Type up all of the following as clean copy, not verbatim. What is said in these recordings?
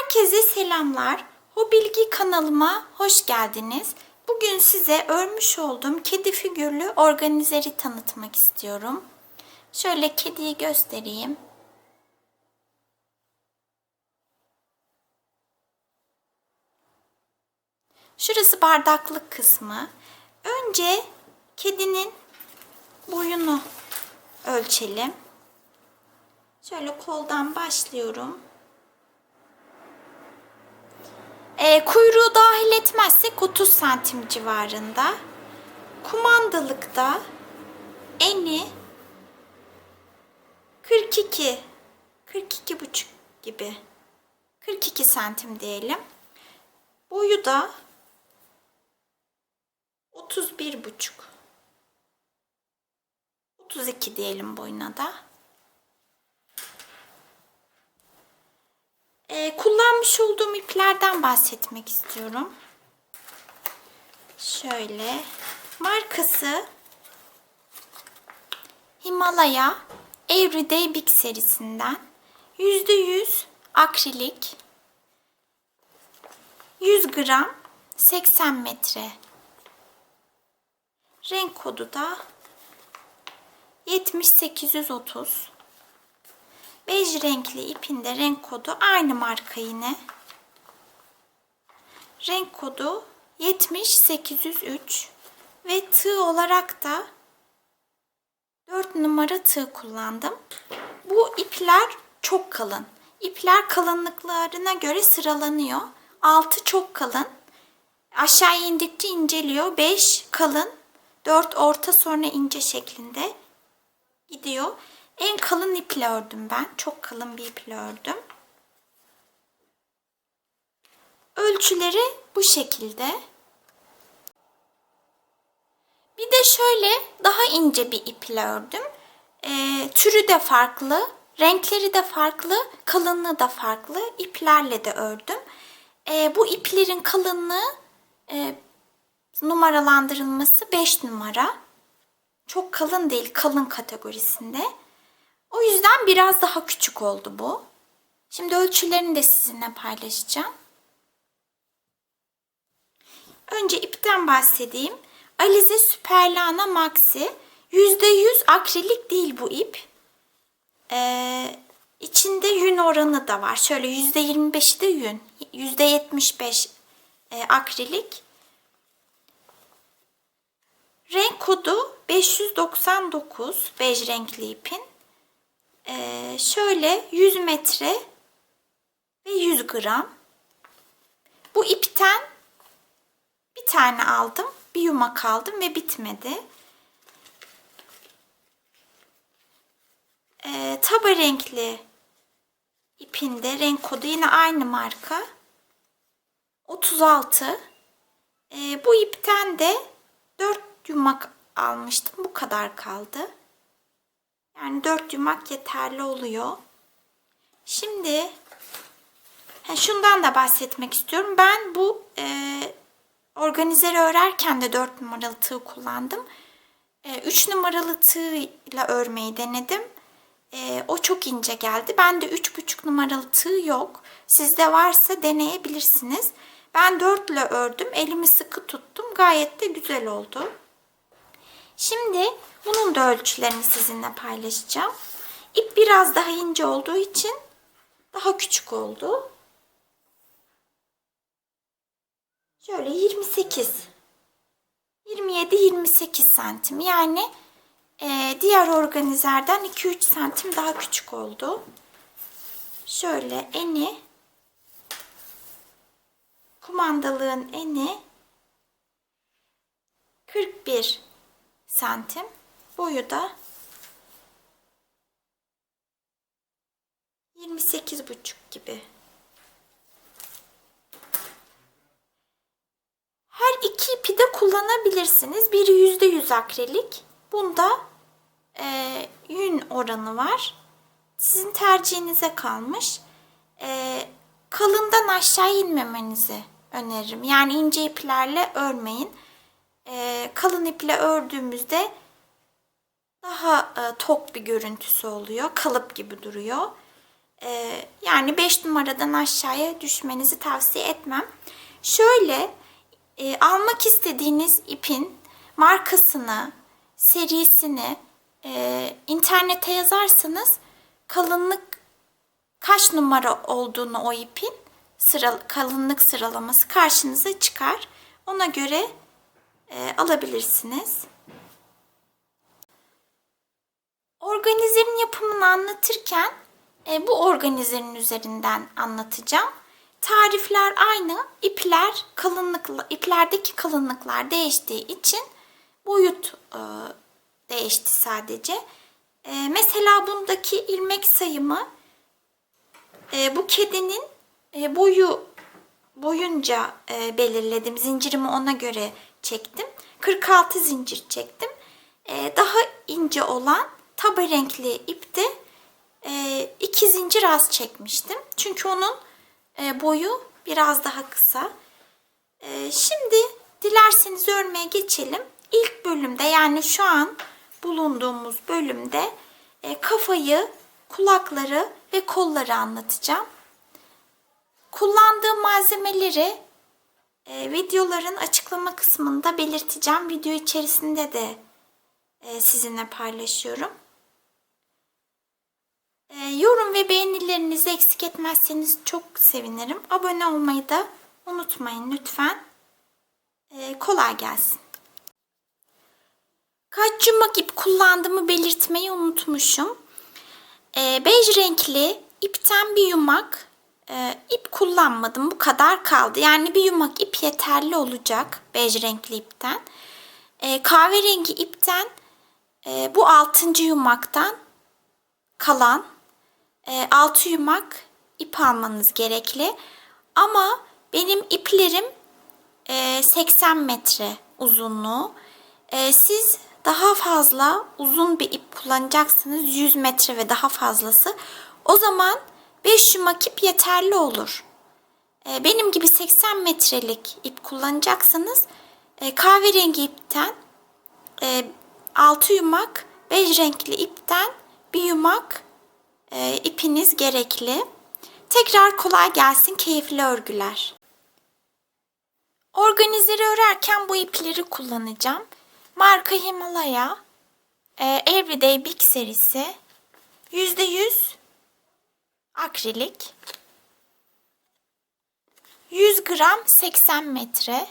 Herkese selamlar. Hobilgi kanalıma hoş geldiniz. Bugün size örmüş olduğum kedi figürlü organizeri tanıtmak istiyorum. Şöyle kediyi göstereyim. Şurası bardaklık kısmı. Önce kedinin boyunu ölçelim. Şöyle koldan başlıyorum. Kuyruğu dahil etmezsek 30 santim civarında. Kumandalıkta eni 42,5 gibi. 42 santim diyelim. Boyu da 31,5. 32 diyelim boyuna da. Kullanmış olduğum iplerden bahsetmek istiyorum. Şöyle, markası Himalaya Everyday Big serisinden %100 akrilik, 100 gram, 80 metre. Renk kodu da 70830. Bej renkli ipinde renk kodu aynı marka yine. Renk kodu 70803 ve tığ olarak da 4 numara tığ kullandım. Bu ipler çok kalın. İpler kalınlıklarına göre sıralanıyor. 6 çok kalın. Aşağı indikçe inceliyor. 5 kalın, 4 orta, sonra ince şeklinde gidiyor. En kalın iple ördüm ben. Çok kalın bir iple ördüm. Ölçüleri bu şekilde. Bir de şöyle daha ince bir iple ördüm. Türü de farklı, renkleri de farklı, kalınlığı da farklı iplerle de ördüm. Bu iplerin kalınlığı numaralandırılması 5 numara. Çok kalın değil, kalın kategorisinde. O yüzden biraz daha küçük oldu bu. Şimdi ölçülerini de sizinle paylaşacağım. Önce ipten bahsedeyim. Alize Superlana Maxi. %100 akrilik değil bu ip. İçinde yün oranı da var. Şöyle %25'i de yün. %75 akrilik. Renk kodu 599 bej renkli ipin. Şöyle 100 metre ve 100 gram. Bu ipten bir tane aldım. Bir yumak aldım ve bitmedi. Taba renkli ipinde renk kodu yine aynı marka. 36. Bu ipten de 4 yumak almıştım. Bu kadar kaldı. Yani 4 yumak yeterli oluyor. Şimdi şundan da bahsetmek istiyorum. Ben bu organizeri örerken de 4 numaralı tığ kullandım. 3 numaralı tığla örmeyi denedim. O çok ince geldi. Bende 3,5 numaralı tığ yok. Sizde varsa deneyebilirsiniz. Ben 4 ile ördüm. Elimi sıkı tuttum. Gayet de güzel oldu. Şimdi bunun da ölçülerini sizinle paylaşacağım. İp biraz daha ince olduğu için daha küçük oldu. Şöyle 27-28 santim. Yani diğer organizerden 2-3 santim daha küçük oldu. Şöyle eni, kumandalığın eni 41 santim. Boyu da 28,5 gibi. Her iki ipi de kullanabilirsiniz. Biri %100 akrilik. Bunda yün oranı var. Sizin tercihinize kalmış. Kalından aşağı inmemenizi öneririm. Yani ince iplerle örmeyin. Kalın iple ördüğümüzde daha tok bir görüntüsü oluyor. Kalıp gibi duruyor. Yani 5 numaradan aşağıya düşmenizi tavsiye etmem. Şöyle almak istediğiniz ipin markasını, serisini internete yazarsanız kalınlık kaç numara olduğunu o ipin kalınlık sıralaması karşınıza çıkar. Ona göre alabilirsiniz. Organizerin yapımını anlatırken bu organizerin üzerinden anlatacağım. Tarifler aynı. İplerdeki kalınlıklar değiştiği için boyut değişti sadece. Mesela bundaki ilmek sayımı bu kedinin boyunca belirledim. Zincirimi ona göre çektim. 46 zincir çektim. Daha ince olan taba renkli ipte 2 zincir az çekmiştim. Çünkü onun boyu biraz daha kısa. Şimdi dilerseniz örmeye geçelim. İlk bölümde, yani şu an bulunduğumuz bölümde kafayı, kulakları ve kolları anlatacağım. Kullandığım malzemeleri videoların açıklama kısmında belirteceğim. Video içerisinde de sizinle paylaşıyorum. Yorum ve beğenilerinizi eksik etmezseniz çok sevinirim. Abone olmayı da unutmayın lütfen. Kolay gelsin. Kaç yumak ip kullandığımı belirtmeyi unutmuşum. Bej renkli ipten bir yumak ip kullanmadım. Bu kadar kaldı. Yani bir yumak ip yeterli olacak bej renkli ipten. Kahverengi ipten bu 6. yumaktan kalan 6 yumak ip almanız gerekli. Ama benim iplerim 80 metre uzunluğu. Siz daha fazla uzun bir ip kullanacaksınız. 100 metre ve daha fazlası. O zaman 5 yumak ip yeterli olur. Benim gibi 80 metrelik ip kullanacaksanız kahverengi ipten 6 yumak, bej renkli ipten bir yumak ipiniz gerekli. Tekrar kolay gelsin, keyifli örgüler. Organizeri örerken bu ipleri kullanacağım. Marka Himalaya Everyday Big serisi. %100 akrilik. 100 gram 80 metre.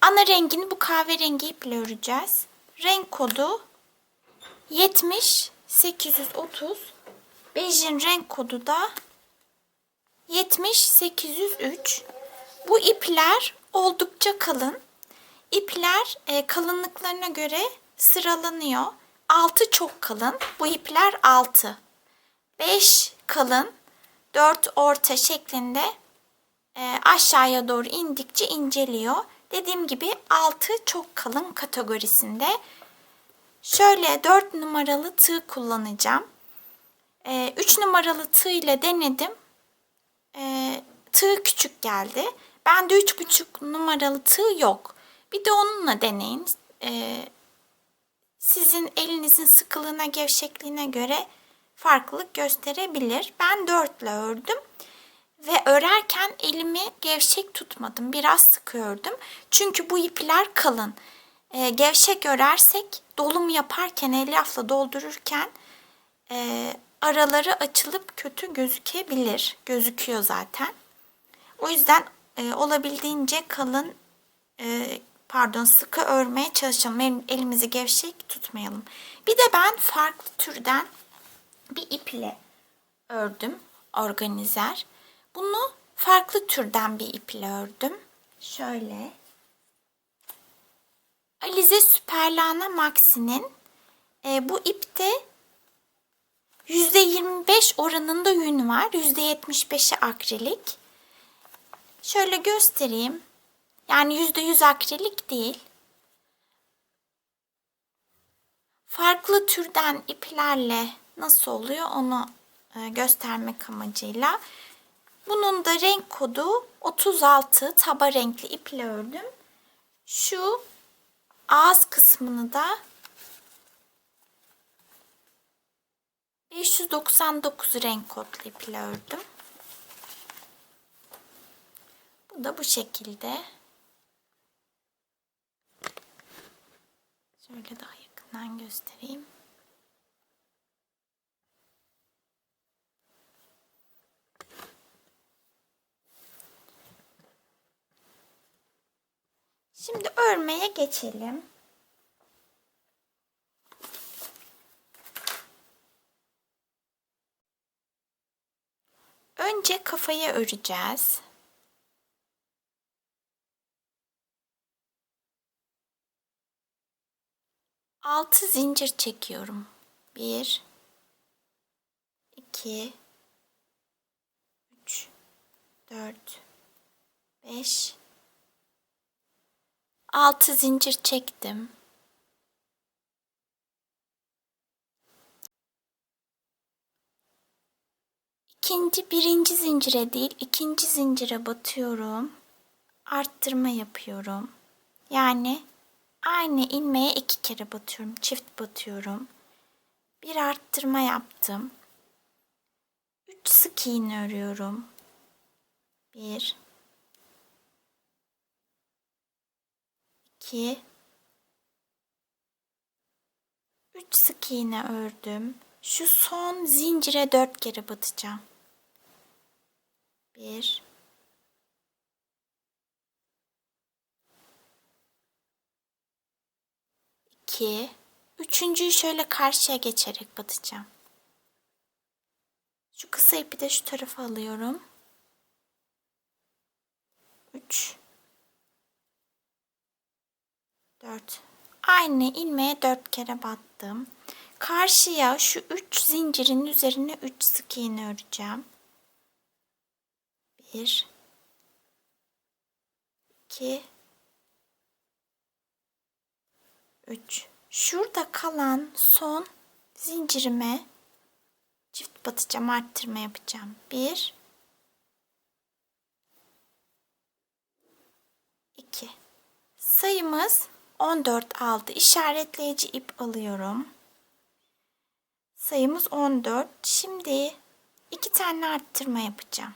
Ana rengini bu kahverengi iple öreceğiz. Renk kodu 70830. Bejin renk kodu da 70803. Bu ipler oldukça kalın. İpler kalınlıklarına göre sıralanıyor. 6 çok kalın. Bu ipler 6. 5 kalın, 4 orta şeklinde aşağıya doğru indikçe inceliyor. Dediğim gibi 6 çok kalın kategorisinde. Şöyle 4 numaralı tığ kullanacağım. 3 numaralı tığ ile denedim. Tığ küçük geldi. Bende 3,5 numaralı tığ yok. Bir de onunla deneyin. Sizin elinizin sıkılığına, gevşekliğine göre farklılık gösterebilir. Ben 4 ile ördüm. Ve örerken elimi gevşek tutmadım. Biraz sıkı ördüm. Çünkü bu ipler kalın. Gevşek örersek dolum yaparken, elyafla doldururken araları açılıp kötü gözükebilir. Gözüküyor zaten. O yüzden olabildiğince sıkı örmeye çalışalım. Elimizi gevşek tutmayalım. Bir de ben farklı türden bir iple ördüm organizer. Bunu farklı türden bir iple ördüm. Şöyle. Alize Süperlana Maxi'nin bu ipte %25 oranında yün var. %75'i akrilik. Şöyle göstereyim. Yani %100 akrilik değil. Farklı türden iplerle nasıl oluyor onu göstermek amacıyla. Bunun da renk kodu 36 taba renkli iple ördüm. Şu ağız kısmını da 599 renk kodlu iple ördüm. Bu da bu şekilde. Şöyle daha yakından göstereyim. Şimdi örmeye geçelim. Önce kafayı öreceğiz. Altı zincir çekiyorum. 1 2 3 4 5 6 zincir çektim. Birinci zincire değil, ikinci zincire batıyorum. Arttırma yapıyorum. Yani aynı ilmeğe 2 kere batıyorum. Çift batıyorum. Bir arttırma yaptım. 3 sık iğne örüyorum. 1 2 3 sık iğne ördüm. Şu son zincire 4 kere batacağım. 1 2 Üçüncüyü şöyle karşıya geçerek batacağım. Şu kısa ipi de şu tarafa alıyorum. 3 4 Aynı ilmeğe 4 kere battım. Karşıya şu 3 zincirin üzerine 3 sık iğne öreceğim. 1 2 3 Şurada kalan son zincirime çift batacağım, arttırma yapacağım. 1 2 Sayımız 14 aldı. İşaretleyici ip alıyorum. Sayımız 14. Şimdi 2 tane arttırma yapacağım.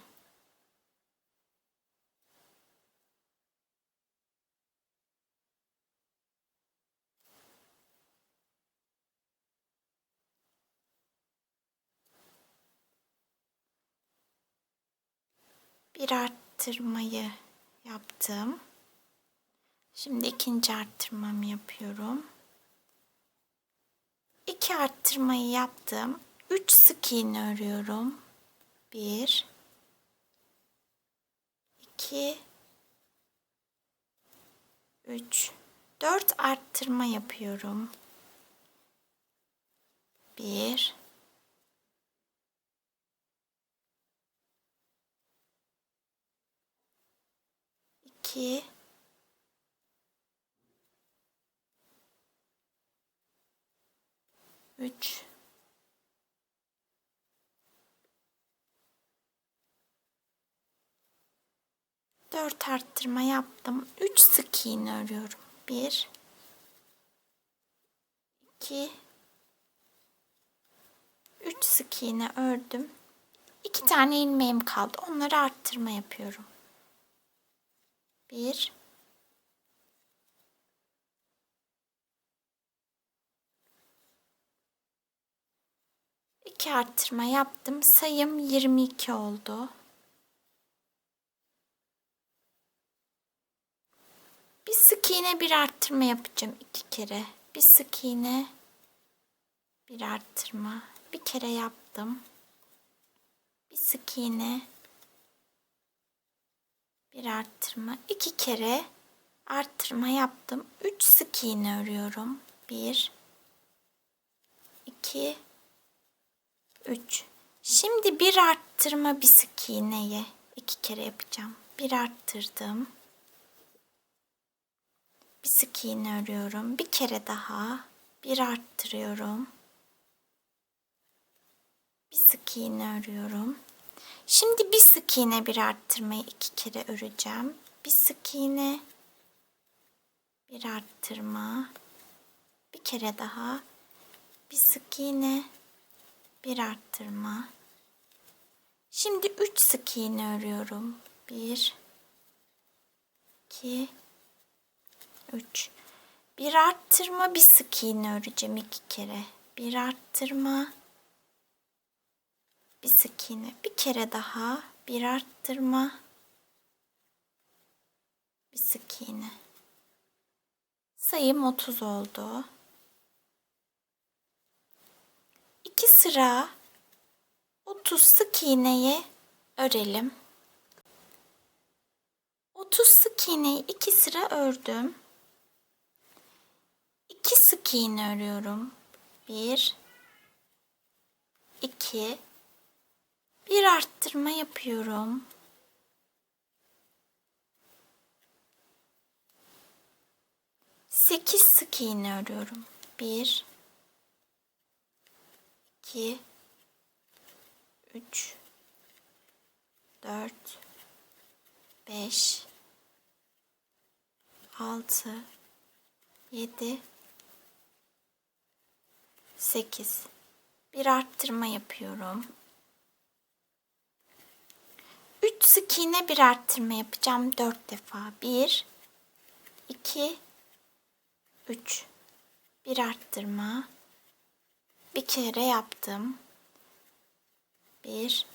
Bir arttırmayı yaptım. Şimdi ikinci arttırmamı yapıyorum. 2 arttırmayı yaptım. 3 sık iğne örüyorum. 1 2 3 4 arttırma yapıyorum. 1 2 3 4 arttırma yaptım. 3 sık iğne örüyorum. 1 2 3 sık iğne ördüm. 2 tane ilmeğim kaldı. Onları arttırma yapıyorum. 1 2 arttırma yaptım. Sayım 22 oldu. Bir sık iğne, bir arttırma yapacağım 2 kere. Bir sık iğne, bir arttırma. Bir kere yaptım. Bir sık iğne, bir arttırma. 2 kere arttırma yaptım. 3 sık iğne örüyorum. 1 2 3 Şimdi bir arttırma, bir sık iğneyi 2 kere yapacağım. Bir arttırdım. Bir sık iğne örüyorum. Bir kere daha. Bir arttırıyorum. Bir sık iğne örüyorum. Şimdi bir sık iğne, bir arttırmayı 2 kere öreceğim. Bir sık iğne, bir arttırma. Bir kere daha. Bir sık iğne, bir arttırma. Şimdi 3 sık iğne örüyorum. 1 2 3. Bir arttırma, bir sık iğne öreceğim 2 kere. Bir arttırma, bir sık iğne. Bir kere daha bir arttırma, bir sık iğne. Sayım 30 oldu. 2 sıra 30 sık iğneyi örelim. 30 sık iğneyi 2 sıra ördüm. 2 sık iğne örüyorum. 1 2. Bir arttırma yapıyorum. 8 sık iğne örüyorum. 1 2 3 4 5 6 7 8. Bir arttırma yapıyorum. 3 sık iğne, bir arttırma yapacağım 4 defa. 1 2 3. Bir arttırma. Bir kere yaptım. 1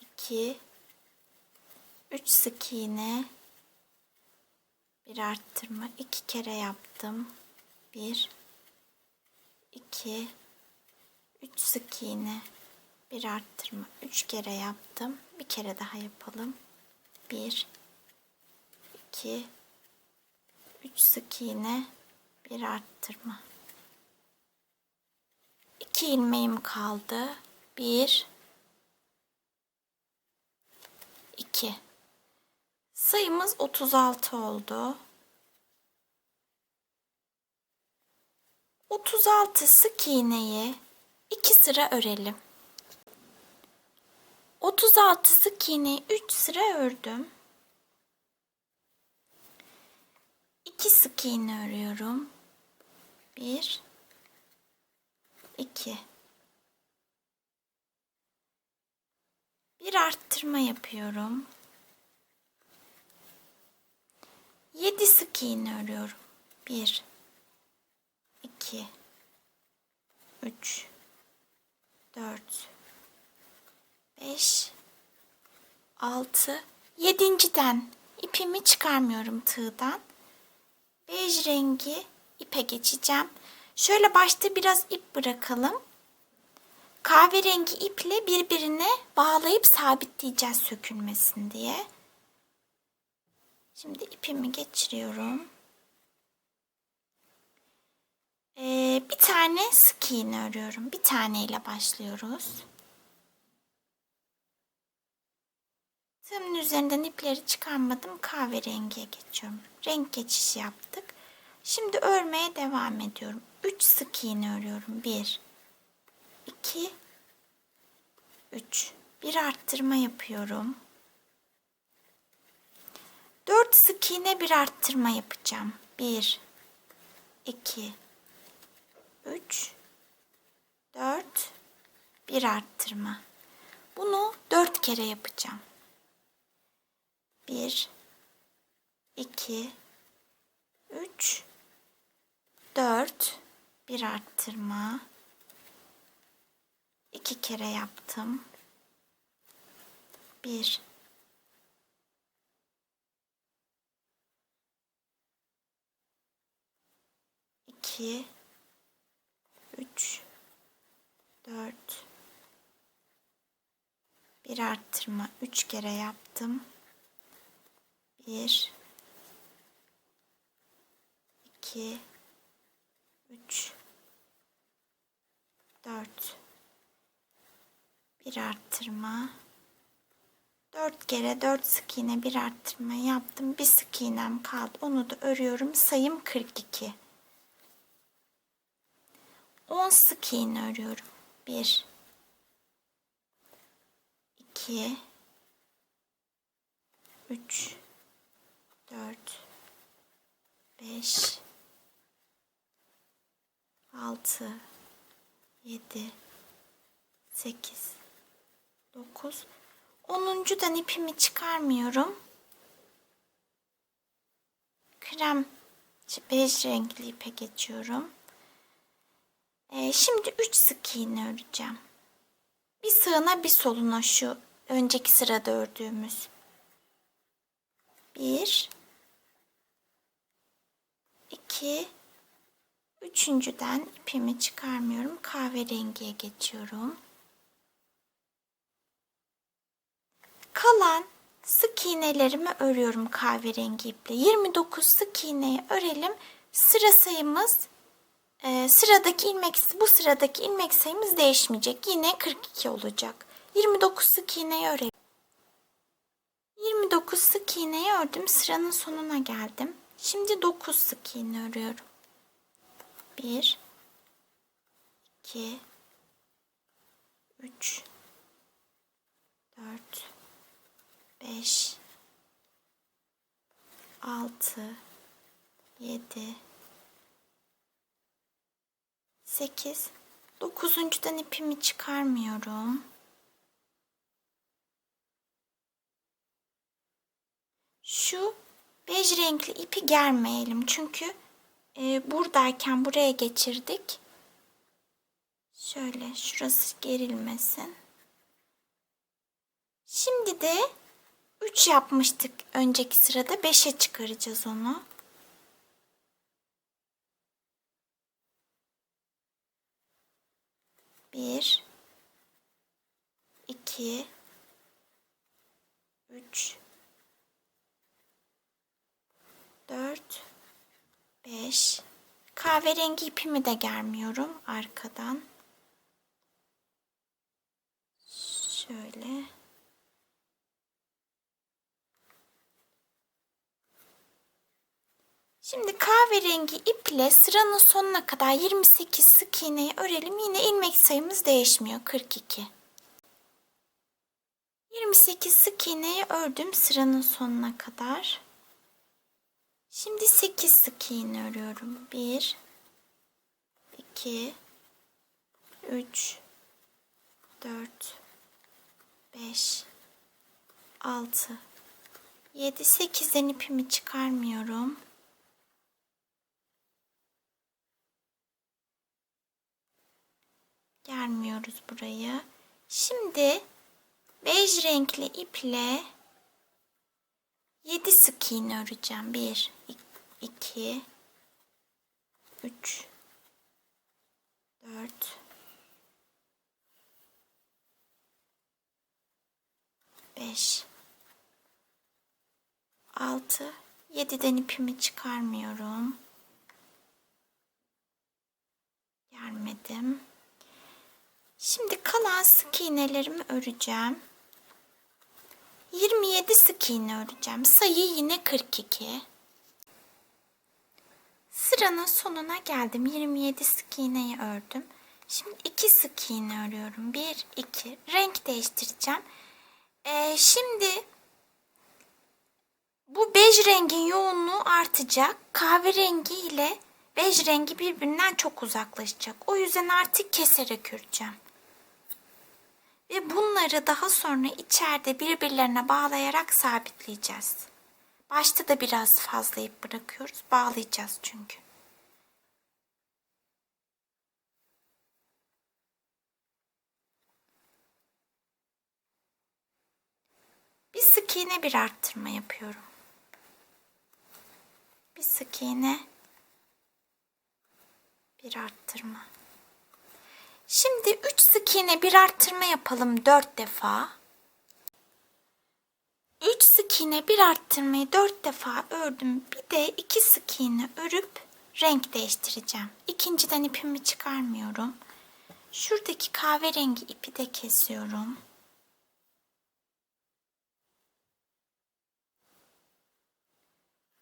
2 3 sık iğne, bir arttırma. 2 kere yaptım. 1 2 3 sık iğne, bir arttırma. 3 kere yaptım. Bir kere daha yapalım. 1 2 3 sık iğne, bir arttırma. 2 ilmeğim kaldı. 1 2. Sayımız 36 oldu. 36 sık iğneyi 2 sıra örelim. 36 sık iğneyi 3 sıra ördüm. 2 sık iğne örüyorum. 1 2. Bir arttırma yapıyorum. 7 sık iğne örüyorum. 1 2 3 4 5 6. 7.den ipimi çıkarmıyorum tığdan. Bej rengi ipe geçeceğim. Şöyle başta biraz ip bırakalım. Kahverengi iple birbirine bağlayıp sabitleyeceğiz sökülmesin diye. Şimdi ipimi geçiriyorum. Bir tane sık iğne örüyorum. Bir taneyle başlıyoruz. Tığımın üzerinden ipleri çıkarmadım. Kahverengiye geçiyorum. Renk geçişi yaptık. Şimdi örmeye devam ediyorum. 3 sık iğne örüyorum. 1 2 3. Bir arttırma yapıyorum. 4 sık iğne, bir arttırma yapacağım. 1 2 3 4. Bir arttırma. Bunu 4 kere yapacağım. 1 2 3 4. Bir arttırma. 2 kere yaptım. 1 2 3 4. Bir arttırma. 3 kere yaptım. 1 2 3 4. Bir arttırma. 4 kere 4 sık iğne, bir arttırma yaptım. Bir sık iğnem kaldı. Onu da örüyorum. Sayım 42. 10 sık iğne örüyorum. 1 2 3 4 5 6 7 8, 9. 10'uncudan ipimi çıkarmıyorum. Krem bej renkli ipe geçiyorum. Şimdi 3 sık iğne öreceğim. Bir sağına bir soluna şu önceki sırada ördüğümüz. 1, 2, üçüncüden ipimi çıkarmıyorum. Kahverengiye geçiyorum. Kalan sık iğnelerimi örüyorum kahverengi iple. 29 sık iğneyi örelim. Sıra sayımız bu sıradaki ilmek sayımız değişmeyecek. Yine 42 olacak. 29 sık iğneyi örelim. 29 sık iğneyi ördüm. Sıranın sonuna geldim. Şimdi 9 sık iğne örüyorum. 1, 2, 3, 4, 5, 6, 7, 8, 9'uncudan ipimi çıkarmıyorum. Şu bej renkli ipi germeyelim çünkü buradayken buraya geçirdik. Şöyle şurası gerilmesin. Şimdi de 3 yapmıştık önceki sırada, 5'e çıkaracağız onu. Bir, 2, 3, 4, 5. Kahverengi ipimi de germiyorum arkadan. Şöyle. Şimdi kahverengi iple sıranın sonuna kadar 28 sık iğneyi örelim. Yine ilmek sayımız değişmiyor. 42. 28 sık iğneyi ördüm sıranın sonuna kadar. Şimdi 8 sık iğne örüyorum. 1, 2, 3, 4, 5, 6, 7, 8'den ipimi çıkarmıyorum. Germiyoruz burayı. Şimdi bej renkli iple 7 sık iğne öreceğim. 1, 2, 3, 4, 5, 6, 7'den ipimi çıkarmıyorum. Germedim. Şimdi kalan sık iğnelerimi öreceğim. 27 sık iğne öreceğim. Sayı yine 42. Sıranın sonuna geldim. 27 sık iğneyi ördüm. Şimdi 2 sık iğne örüyorum. 1, 2. Renk değiştireceğim. Şimdi bu bej rengin yoğunluğu artacak. Kahverengi ile bej rengi birbirinden çok uzaklaşacak. O yüzden artık keserek öreceğim. Ve bunları daha sonra içeride birbirlerine bağlayarak sabitleyeceğiz. Başta da biraz fazla ip bırakıyoruz. Bağlayacağız çünkü. Bir sık iğne bir arttırma yapıyorum. Bir sık iğne bir arttırma. Şimdi 3 sık iğne bir arttırma yapalım 4 defa. 3 sık iğne bir arttırmayı 4 defa ördüm. Bir de 2 sık iğne örüp renk değiştireceğim. İkinciden ipimi çıkarmıyorum. Şuradaki kahverengi ipi de kesiyorum.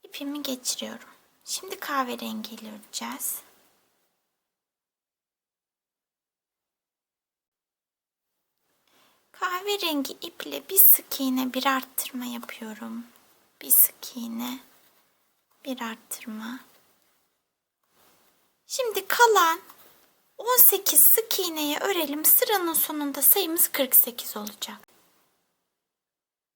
İpimi geçiriyorum. Şimdi kahverengiyle öreceğiz. Kahverengi iple bir sık iğne bir arttırma yapıyorum. Bir sık iğne bir arttırma. Şimdi kalan 18 sık iğneyi örelim. Sıranın sonunda sayımız 48 olacak.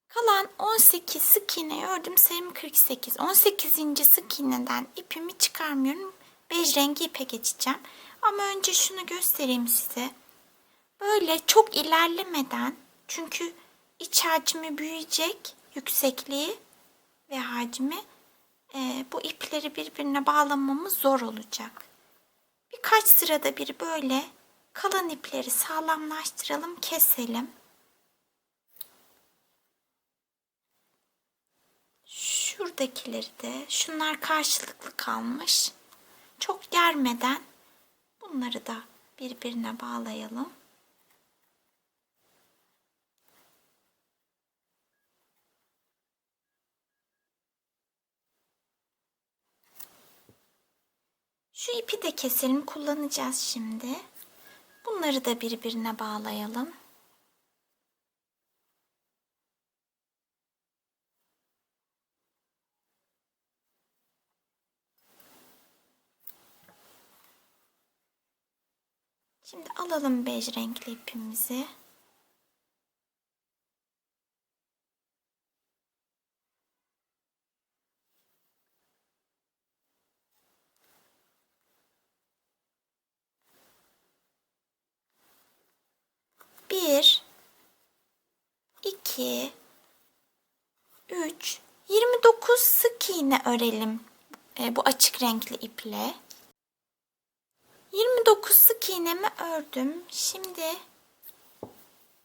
Kalan 18 sık iğneyi ördüm. Sayım 48. 18. sık iğneden ipimi çıkarmıyorum. Bej rengi ipe geçeceğim. Ama önce şunu göstereyim size. Böyle çok ilerlemeden, çünkü iç hacmi büyüyecek, yüksekliği ve hacmi, bu ipleri birbirine bağlamamız zor olacak. Birkaç sırada bir böyle kalan ipleri sağlamlaştıralım, keselim. Şuradakileri de, şunlar karşılıklı kalmış. Çok germeden bunları da birbirine bağlayalım. Şu ipi de keselim, kullanacağız şimdi. Bunları da birbirine bağlayalım. Şimdi alalım bej renkli ipimizi. Bir, iki, üç, 29 sık iğne örelim bu açık renkli iple. 29 sık iğnemi ördüm. Şimdi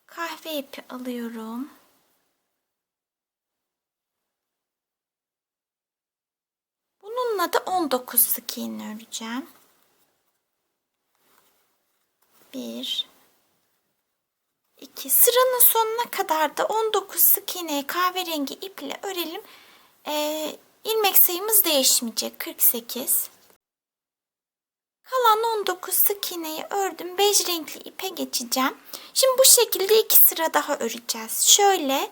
kahve ipi alıyorum. Bununla da 19 sık iğne öreceğim. 1, 2, sıranın sonuna kadar da 19 sık iğneyi kahverengi iple örelim. İlmek sayımız değişmeyecek. 48. Kalan 19 sık iğneyi ördüm. Bej renkli ipe geçeceğim. Şimdi bu şekilde 2 sıra daha öreceğiz. Şöyle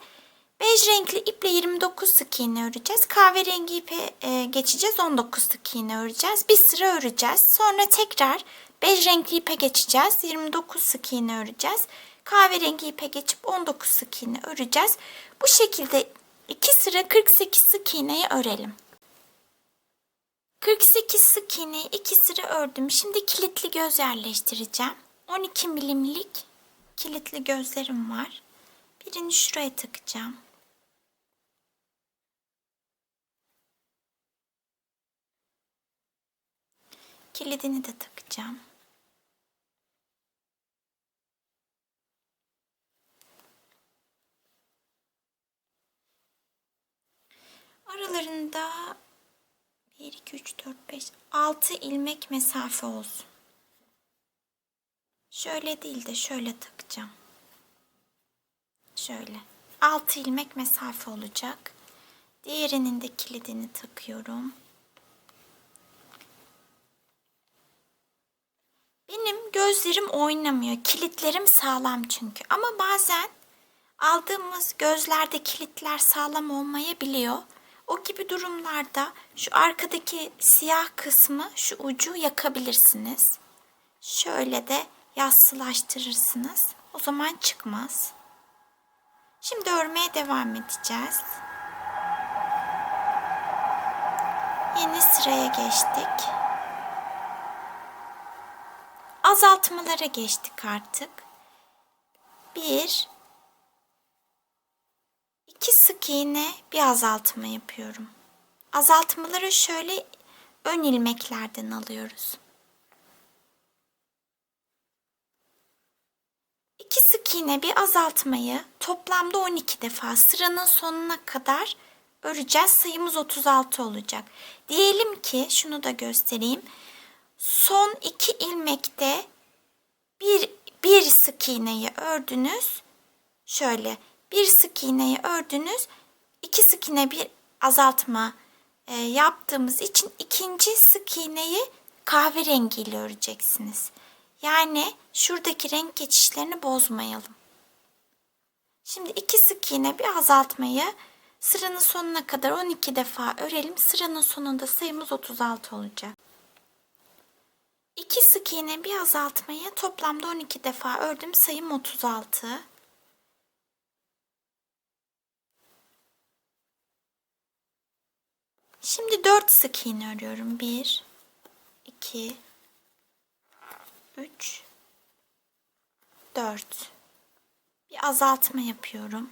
bej renkli iple 29 sık iğne öreceğiz. Kahverengi ipe geçeceğiz. 19 sık iğne öreceğiz. Bir sıra öreceğiz. Sonra tekrar bej renkli ipe geçeceğiz. 29 sık iğne öreceğiz. Kahverengi ipe geçip 19 sık iğne öreceğiz. Bu şekilde 2 sıra 48 sık iğneyi örelim. 48 sık iğneyi 2 sıra ördüm. Şimdi kilitli göz yerleştireceğim. 12 milimlik kilitli gözlerim var. Birini şuraya takacağım. Kilidini de takacağım. Aralarında 1, 2, 3, 4, 5, 6 ilmek mesafe olsun. Şöyle değil de şöyle takacağım. Şöyle. 6 ilmek mesafe olacak. Diğerinin de kilidini takıyorum. Benim gözlerim oynamıyor. Kilitlerim sağlam çünkü. Ama bazen aldığımız gözlerde kilitler sağlam olmayabiliyor. O gibi durumlarda şu arkadaki siyah kısmı, şu ucu yakabilirsiniz. Şöyle de yassılaştırırsınız. O zaman çıkmaz. Şimdi örmeye devam edeceğiz. Yeni sıraya geçtik. Azaltmalara geçtik artık. 1, 2 sık iğne bir azaltma yapıyorum. Azaltmaları şöyle ön ilmeklerden alıyoruz. 2 sık iğne bir azaltmayı toplamda 12 defa sıranın sonuna kadar öreceğiz. Sayımız 36 olacak. Diyelim ki şunu da göstereyim. Son 2 ilmekte bir sık iğneyi ördünüz. Şöyle bir sık iğneyi ördünüz. 2 sık iğne bir azaltma yaptığımız için ikinci sık iğneyi kahverengi ile öreceksiniz. Yani şuradaki renk geçişlerini bozmayalım. Şimdi 2 sık iğne bir azaltmayı sıranın sonuna kadar 12 defa örelim. Sıranın sonunda sayımız 36 olacak. 2 sık iğne bir azaltmayı toplamda 12 defa ördüm. Sayım 36. Şimdi 4 sık iğne örüyorum. 1, 2, 3, 4. Bir azaltma yapıyorum.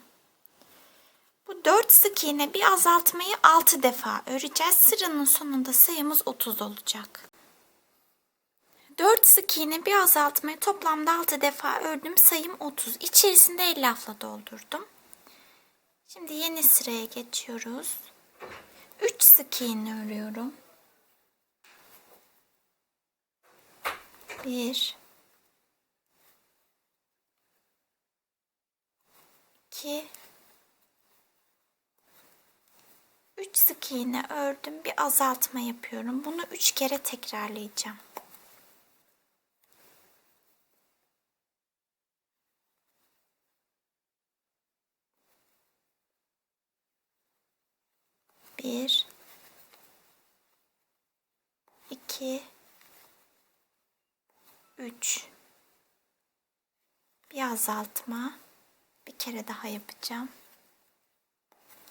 Bu 4 sık iğne bir azaltmayı 6 defa öreceğiz. Sıranın sonunda sayımız 30 olacak. 4 sık iğne bir azaltmayı toplamda 6 defa ördüm. Sayım 30. İçerisinde elyafla doldurdum. Şimdi yeni sıraya geçiyoruz. 3 sık iğne örüyorum. 1, 2, 3 sık iğne ördüm. Bir azaltma yapıyorum. Bunu 3 kere tekrarlayacağım. Bir, iki, üç. Bir azaltma. Bir kere daha yapacağım.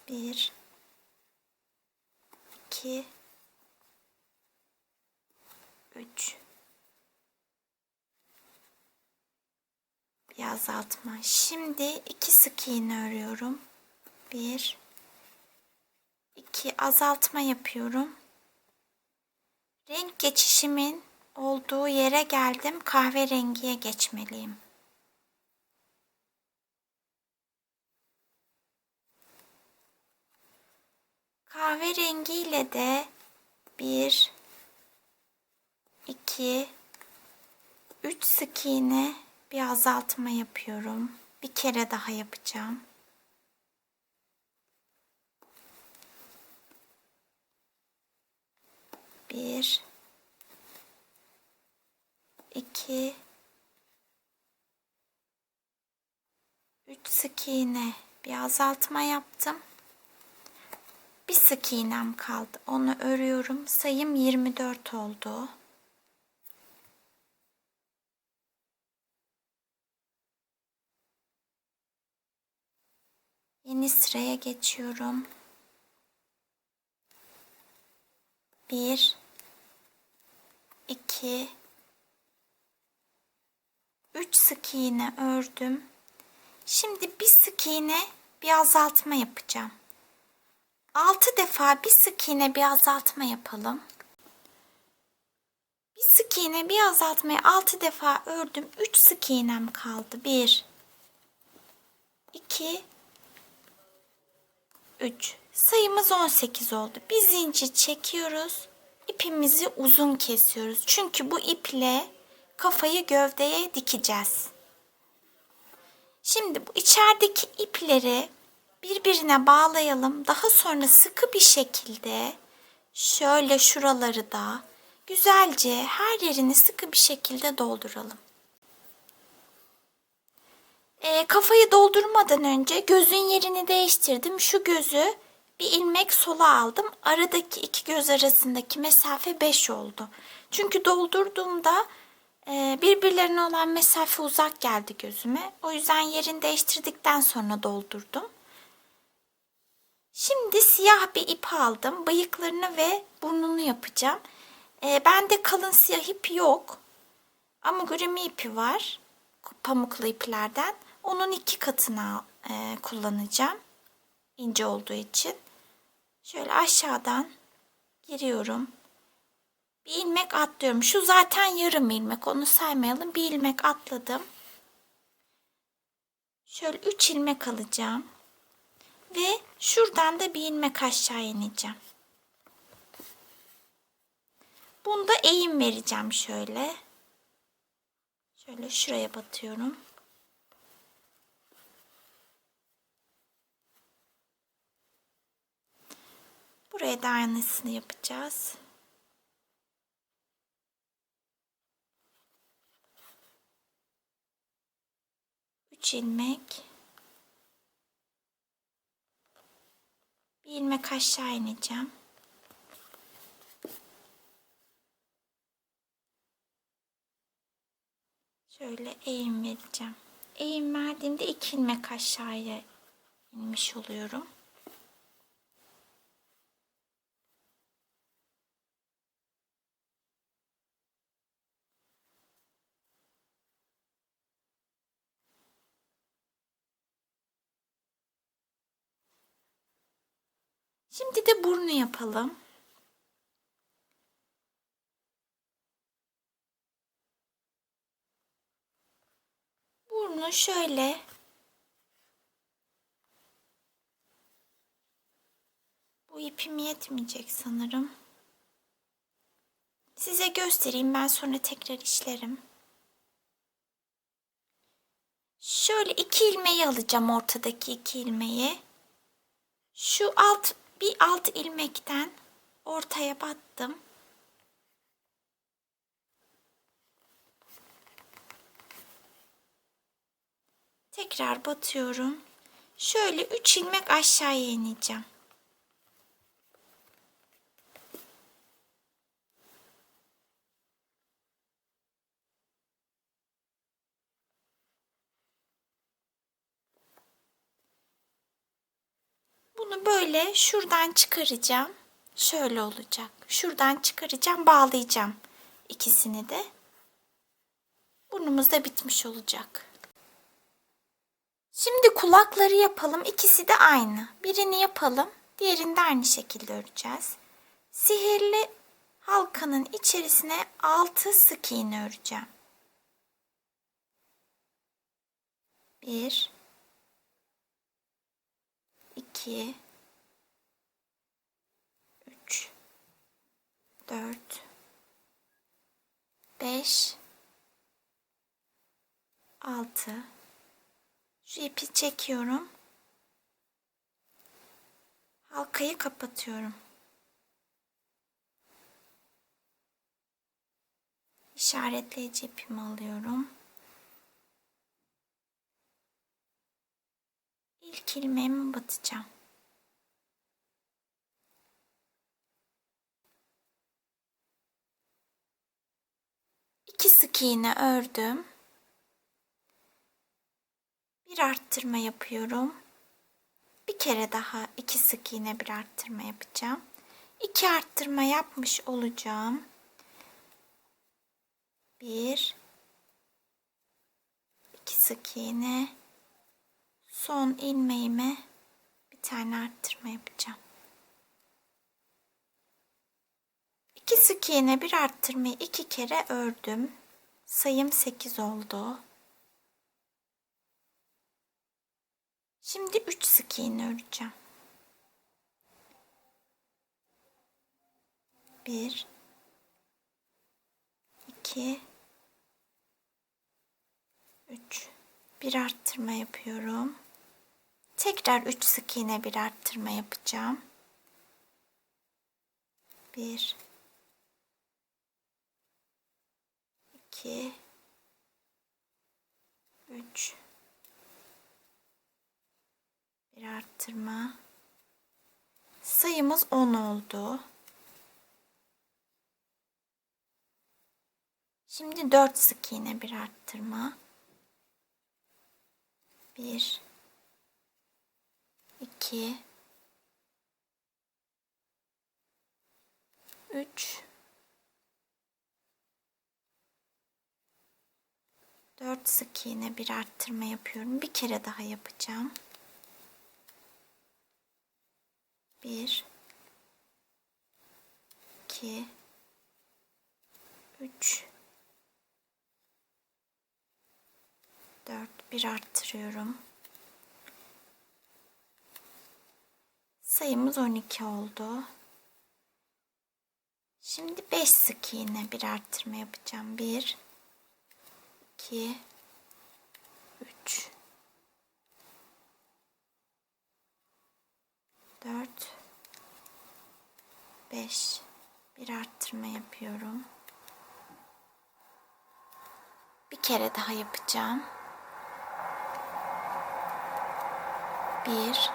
Bir, iki, üç. Bir azaltma. Şimdi 2 sık iğne örüyorum. Bir, iki, azaltma yapıyorum. Renk geçişimin olduğu yere geldim. Kahverengiye geçmeliyim. Kahverengiyle de 1, 2, 3 sık iğne bir azaltma yapıyorum. Bir kere daha yapacağım. Bir, iki, üç sık iğne bir azaltma yaptım. Bir sık iğnem kaldı. Onu örüyorum. Sayım 24 oldu. Yeni sıraya geçiyorum. 1, 2, 3 sık iğne ördüm. Şimdi bir sık iğne bir azaltma yapacağım. 6 defa bir sık iğne bir azaltma yapalım. Bir sık iğne bir azaltmayı 6 defa ördüm. 3 sık iğnem kaldı. 1, 2, 3. Sayımız 18 oldu. Bir zincir çekiyoruz. İpimizi uzun kesiyoruz. Çünkü bu iple kafayı gövdeye dikeceğiz. Şimdi bu içerideki ipleri birbirine bağlayalım. Daha sonra sıkı bir şekilde şöyle şuraları da güzelce her yerini sıkı bir şekilde dolduralım. Kafayı doldurmadan önce gözün yerini değiştirdim. Şu gözü bir ilmek sola aldım. Aradaki iki göz arasındaki mesafe 5 oldu. Çünkü doldurduğumda birbirlerine olan mesafe uzak geldi gözüme. O yüzden yerini değiştirdikten sonra doldurdum. Şimdi siyah bir ip aldım. Bıyıklarını ve burnunu yapacağım. Bende kalın siyah ip yok. Amigurumi ipi var. Pamuklu iplerden. Onun 2 katını kullanacağım. İnce olduğu için. Şöyle aşağıdan giriyorum. Bir ilmek atlıyorum. Şu zaten yarım ilmek. Onu saymayalım. Bir ilmek atladım. Şöyle 3 ilmek alacağım. Ve şuradan da bir ilmek aşağı ineceğim. Bunda eğim vereceğim şöyle. Şöyle şuraya batıyorum. Buraya da aynısını yapacağız. Üç ilmek. Bir ilmek aşağı ineceğim. Şöyle eğim vereceğim. Eğim verdiğimde 2 ilmek aşağıya inmiş oluyorum. Şimdi de burnu yapalım. Burnu şöyle bu ipim yetmeyecek sanırım. Size göstereyim, ben sonra tekrar işlerim. Şöyle 2 ilmeği alacağım, ortadaki 2 ilmeği. Şu bir alt ilmekten ortaya battım. Tekrar batıyorum. Şöyle 3 ilmek aşağıya ineceğim. Bunu böyle şuradan çıkaracağım. Şöyle olacak. Şuradan çıkaracağım, bağlayacağım ikisini de. Burnumuz da bitmiş olacak. Şimdi kulakları yapalım. İkisi de aynı. Birini yapalım. Diğerini de aynı şekilde öreceğiz. Sihirli halkanın içerisine 6 sık iğne öreceğim. 1 2 3 4 5 6. Şu ipi çekiyorum. Halkayı kapatıyorum. İşaretleyici ipimi alıyorum. İlk ilmeğimi batacağım. İki sık iğne ördüm. Bir arttırma yapıyorum. Bir kere daha 2 sık iğne, bir arttırma yapacağım. 2 arttırma yapmış olacağım. 1 2 sık iğne, son ilmeğime bir tane arttırma yapacağım. 2 sık iğne, bir arttırmayı 2 kere ördüm. Sayım 8 oldu. Şimdi 3 sık iğne öreceğim. 1 2 3. Bir arttırma yapıyorum. Tekrar 3 sık iğne, bir arttırma yapacağım. 1 2 3. Bir arttırma. Sayımız 10 oldu. Şimdi 4 sık iğne, bir arttırma. 1 2 3 4 sık iğne, bir arttırma yapıyorum. Bir kere daha yapacağım. 1 2 3 4. Bir arttırıyorum. Sayımız 12 oldu. Şimdi 5 sık iğne, bir arttırma yapacağım. 1 2 3 4 5. Bir arttırma yapıyorum. Bir kere daha yapacağım. 1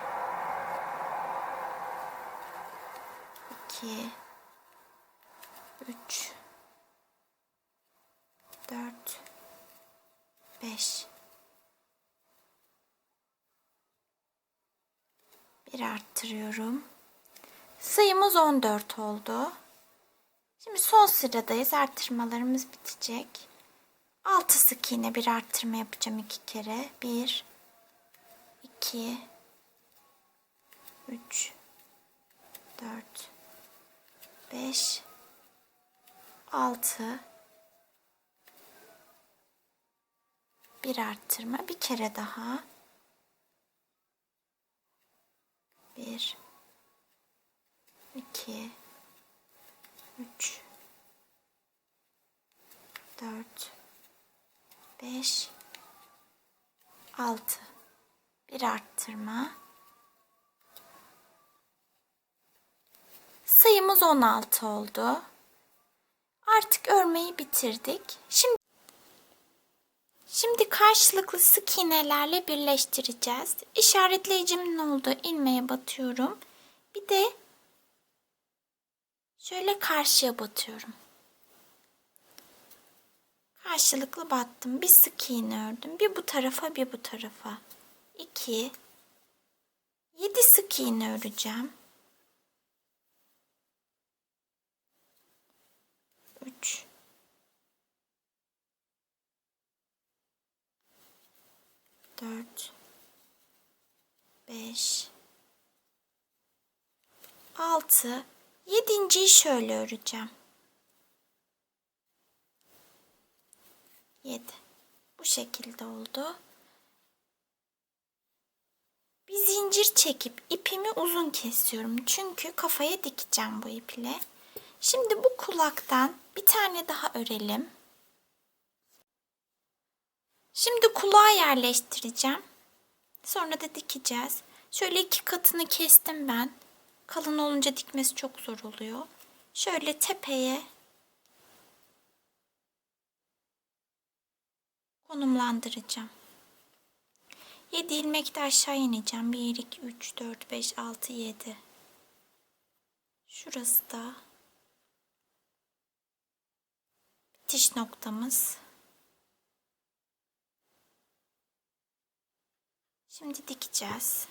2 3 4 5. Bir arttırıyorum. Sayımız 14 oldu. Şimdi son sıradayız. Arttırmalarımız bitecek. 6 sık iğne bir arttırma yapacağım 2 kere. 1 2 3 4 5 6 bir arttırma bir kere daha. 1 2 3 4 5 6 bir arttırma. Sayımız 16 oldu. Artık örmeyi bitirdik. Şimdi karşılıklı sık iğnelerle birleştireceğiz. İşaretleyicimin olduğu ilmeğe batıyorum. Bir de şöyle karşıya batıyorum. Karşılıklı battım. Bir sık iğne ördüm. Bir bu tarafa, bir bu tarafa. 2 7 sık iğne öreceğim. 3 4 5 6 7.'yi şöyle öreceğim. 7. Bu şekilde oldu. Bir zincir çekip ipimi uzun kesiyorum. Çünkü kafaya dikeceğim bu iple. Şimdi bu kulaktan bir tane daha örelim. Şimdi kulağa yerleştireceğim. Sonra da dikeceğiz. Şöyle 2 katını kestim ben. Kalın olunca dikmesi çok zor oluyor. Şöyle tepeye konumlandıracağım. 7 ilmekte aşağı ineceğim. 1, 2, 3, 4, 5, 6, 7. Şurası da bitiş noktamız. Şimdi dikeceğiz.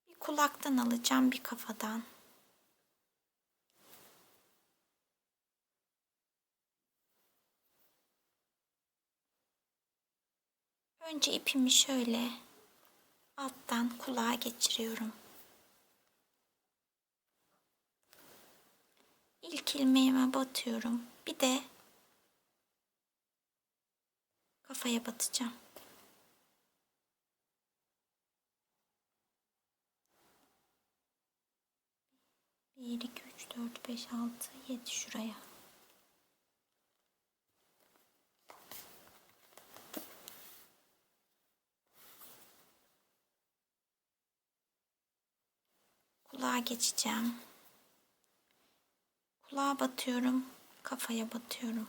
Bir kulaktan alacağım, bir kafadan. Önce ipimi şöyle alttan kulağa geçiriyorum. İlk ilmeğime batıyorum. Bir de kafaya batacağım. 1, 2, 3, 4, 5, 6, 7 şuraya. Kulağa geçeceğim. Kulağa batıyorum, kafaya batıyorum.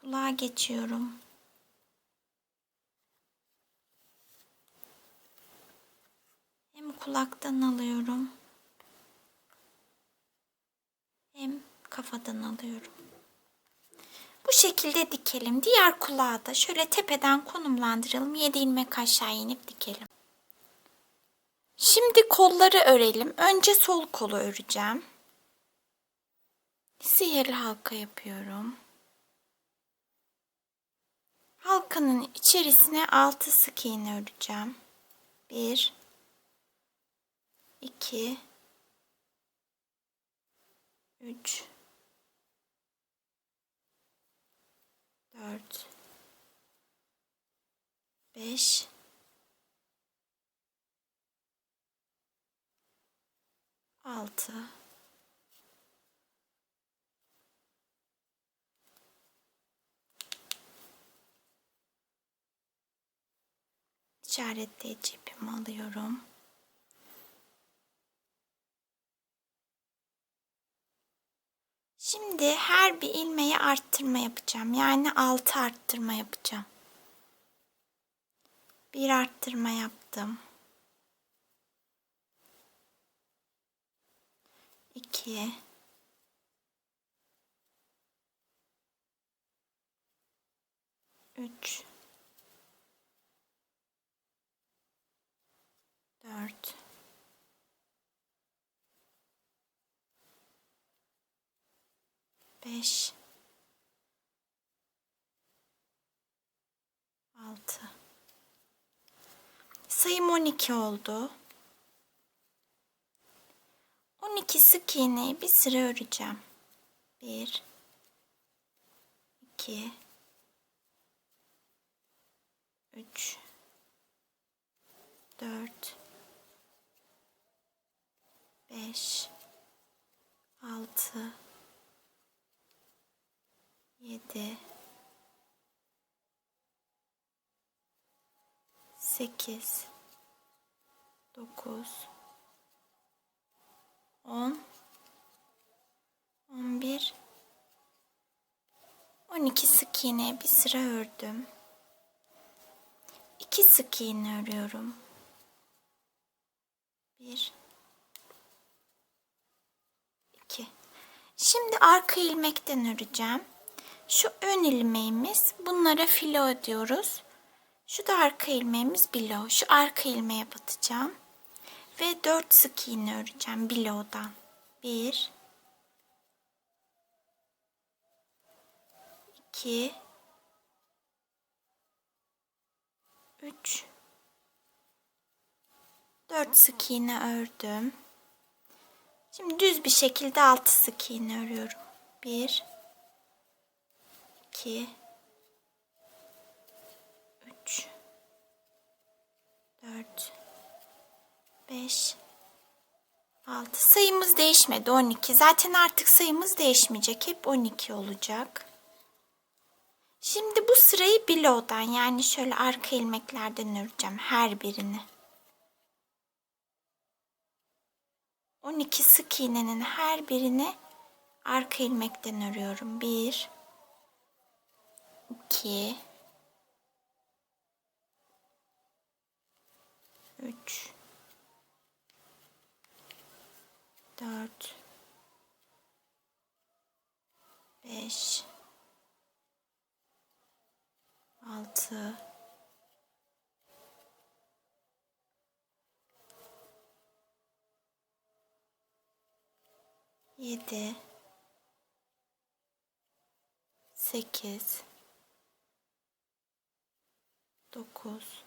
Kulağa geçiyorum. Hem kulaktan alıyorum, hem kafadan alıyorum. Bu şekilde dikelim. Diğer kulağı da şöyle tepeden konumlandıralım. 7 ilmek aşağı inip dikelim. Şimdi kolları örelim. Önce sol kolu öreceğim. Sihirli halka yapıyorum. Halkanın içerisine 6 sık iğne öreceğim. 1 2 3 4 5 6 işaretleyici ipimi alıyorum. Şimdi her bir ilmeğe arttırma yapacağım. Yani 6 arttırma yapacağım. Bir arttırma yaptım. 2, 3, 4, 5, 6. Sayım 12 oldu. 12 sık iğneyi bir sıra öreceğim. 1, 2, 3, 4, 5, 6, 7, 8, 9, 10, 11, 12 sık iğneye bir sıra ördüm. 2 sık iğne örüyorum. 1, 2. Şimdi arka ilmekten öreceğim. Şu ön ilmeğimiz, bunlara filo diyoruz. Şu da arka ilmeğimiz bilo. Şu arka ilmeğe batacağım. Ve 4 sık iğne öreceğim bilo'dan. 1, 2, 3, 4 sık iğne ördüm. Şimdi düz bir şekilde 6 sık iğne örüyorum. 1, 2, 3, 4, 5, 6. Sayımız değişmedi, 12. Zaten artık sayımız değişmeyecek. Hep 12 olacak. Şimdi bu sırayı bilo'dan, yani şöyle arka ilmeklerden öreceğim her birini. 12 sık iğnenin her birini arka ilmekten örüyorum. 1, 2, 3, 4, 5, 6, 7, 8, 9,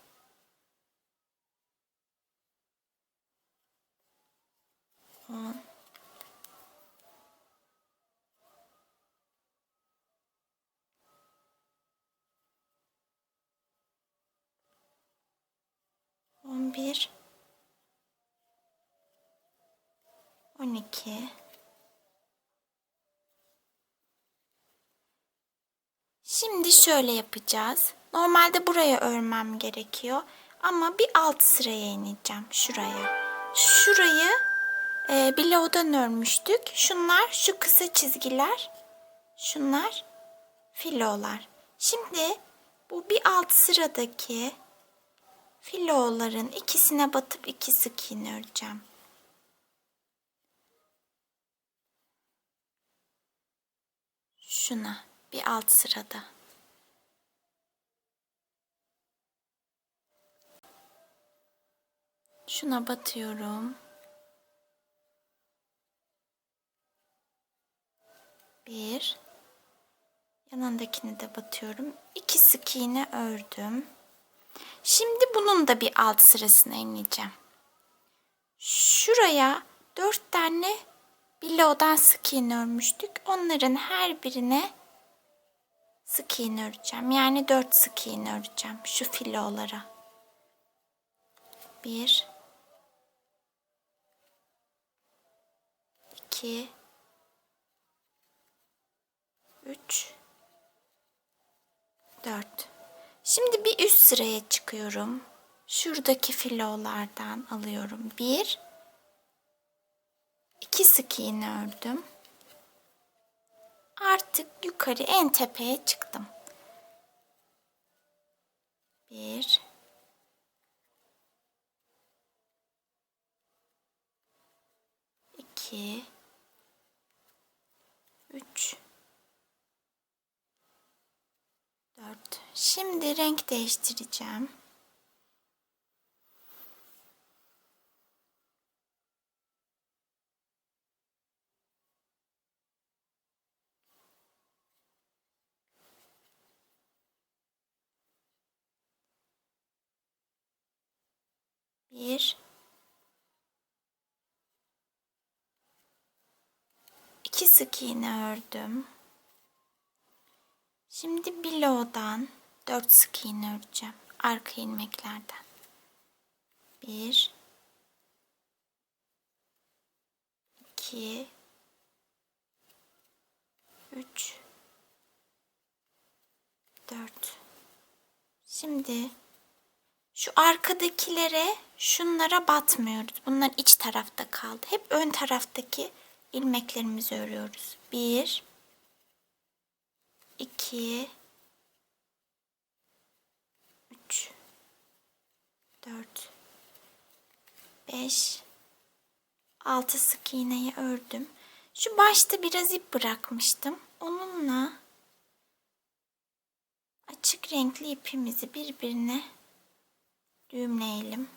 10, 11, 12. Şimdi şöyle yapacağız. Normalde buraya örmem gerekiyor. Ama bir alt sıraya ineceğim. Şuraya. Şurayı bilo'dan örmüştük. Şunlar şu kısa çizgiler. Şunlar filolar. Şimdi bu bir alt sıradaki filoların ikisine batıp 2 sık iğne öreceğim. Şuna bir alt sırada. Şuna batıyorum. 1. Yanındakini de batıyorum. 2 sık iğne ördüm. Şimdi bunun da bir alt sırasına ineceğim. Şuraya 4 tane bilo'dan sık iğne örmüştük. Onların her birine sık iğne öreceğim. Yani 4 sık iğne öreceğim şu filolara. 1, 2, 3, 4. Şimdi bir üst sıraya çıkıyorum. Şuradaki filolardan alıyorum. 1, 2 sık iğne ördüm. Artık yukarı en tepeye çıktım. 1, 2, Şimdi renk değiştireceğim. Bir, iki sık iğne ördüm. Şimdi bilow'dan 4 sık iğne öreceğim. Arka ilmeklerden. 1, 2, 3, 4. Şimdi şu arkadakilere, şunlara batmıyoruz. Bunlar iç tarafta kaldı. Hep ön taraftaki ilmeklerimizi örüyoruz. 1, 2, 3, 4, 5, 6 sık iğneyi ördüm. Şu başta biraz ip bırakmıştım. Onunla açık renkli ipimizi birbirine düğümleyelim.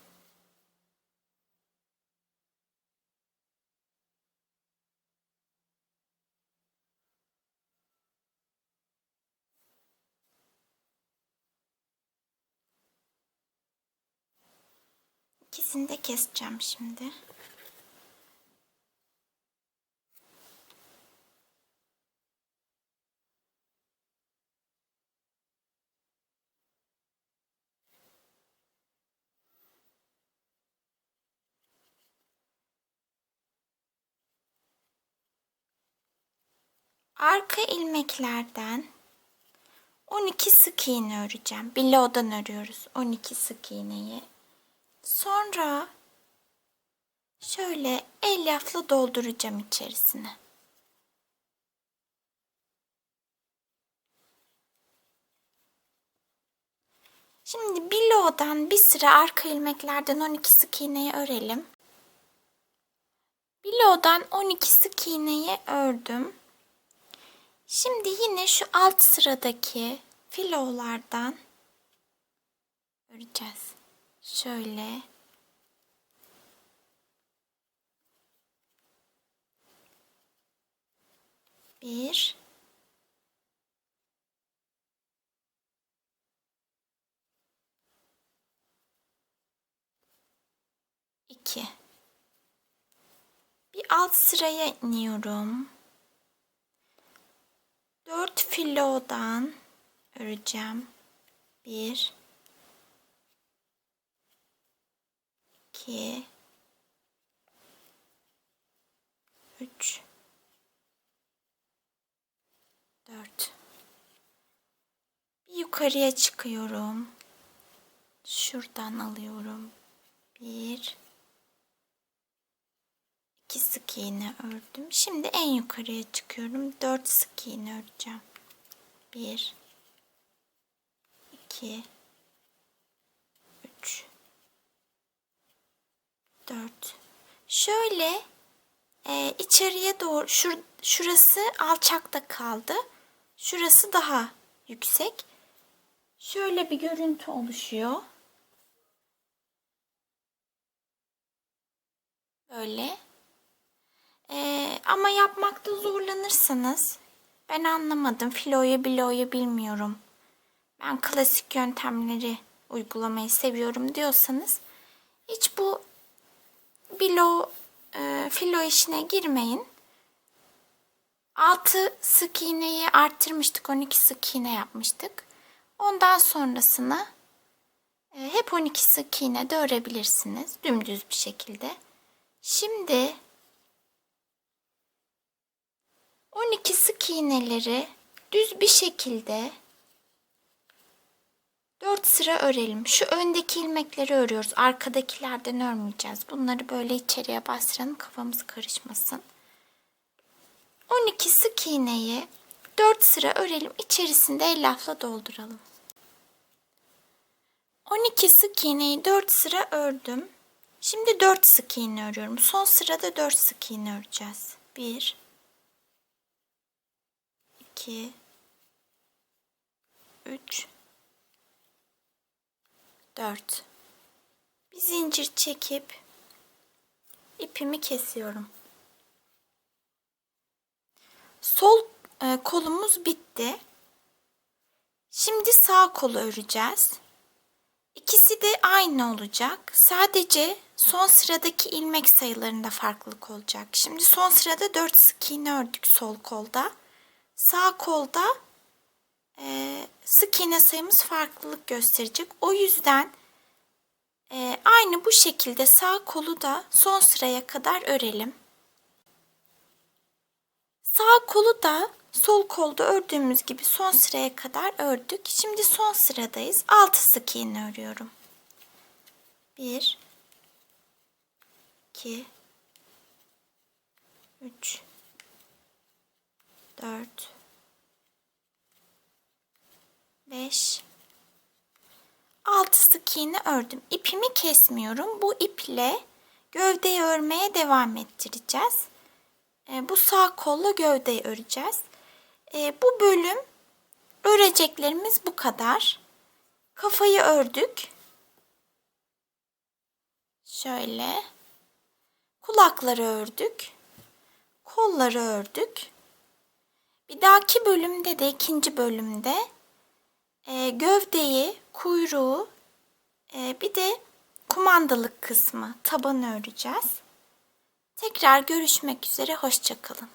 İkisini de keseceğim şimdi. Arka ilmeklerden 12 sık iğne öreceğim. Billow'dan örüyoruz 12 sık iğneyi. Sonra şöyle elyafla dolduracağım içerisine. Şimdi billow'dan bir sıra arka ilmeklerden 12 sık iğneyi örelim. Billow'dan 12 sık iğneyi ördüm. Şimdi yine şu alt sıradaki filowlardan öreceğiz. Şöyle. Bir. İki. Bir alt sıraya iniyorum. 4 filowdan öreceğim. 1, 2, 3, 4. Bir yukarıya çıkıyorum. Şuradan alıyorum. 1, 2 sık iğne ördüm. Şimdi en yukarıya çıkıyorum. 4 sık iğne öreceğim. 1, 2, 3, 4. Şöyle içeriye doğru şurası alçakta kaldı. Şurası daha yüksek. Şöyle bir görüntü oluşuyor. Böyle. Ama yapmakta zorlanırsanız, ben anlamadım, filoyu biloyu bilmiyorum, ben klasik yöntemleri uygulamayı seviyorum diyorsanız hiç bu bilo filo işine girmeyin. 6 sık iğneyi arttırmıştık, 12 sık iğne yapmıştık. Ondan sonrasını hep 12 sık iğne de örebilirsiniz dümdüz bir şekilde. Şimdi 12 sık iğneleri düz bir şekilde 4 sıra örelim. Şu öndeki ilmekleri örüyoruz. Arkadakilerden örmeyeceğiz. Bunları böyle içeriye bastıralım, kafamız karışmasın. 12 sık iğneyi 4 sıra örelim. İçerisinde elyafla dolduralım. 12 sık iğneyi 4 sıra ördüm. Şimdi 4 sık iğne örüyorum. Son sırada 4 sık iğne öreceğiz. 1, 2, 3, 4. Bir zincir çekip ipimi kesiyorum. Sol kolumuz bitti. Şimdi sağ kolu öreceğiz. İkisi de aynı olacak. Sadece son sıradaki ilmek sayılarında farklılık olacak. Şimdi son sırada 4 sık iğne ördük sol kolda. Sağ kolda sık iğne sayımız farklılık gösterecek. O yüzden aynı bu şekilde sağ kolu da son sıraya kadar örelim. Sağ kolu da sol kolda ördüğümüz gibi son sıraya kadar ördük. Şimdi son sıradayız. 6 sık iğne örüyorum. 1 2 3 4 5 6 sık iğne ördüm. İpimi kesmiyorum. Bu iple gövdeyi örmeye devam ettireceğiz. Bu sağ kolla gövdeyi öreceğiz. Bu bölüm öreceklerimiz bu kadar. Kafayı ördük. Şöyle. Kulakları ördük. Kolları ördük. Bir dahaki bölümde de ikinci bölümde gövdeyi, kuyruğu, bir de kumandalık kısmı, tabanı öreceğiz. Tekrar görüşmek üzere. Hoşça kalın.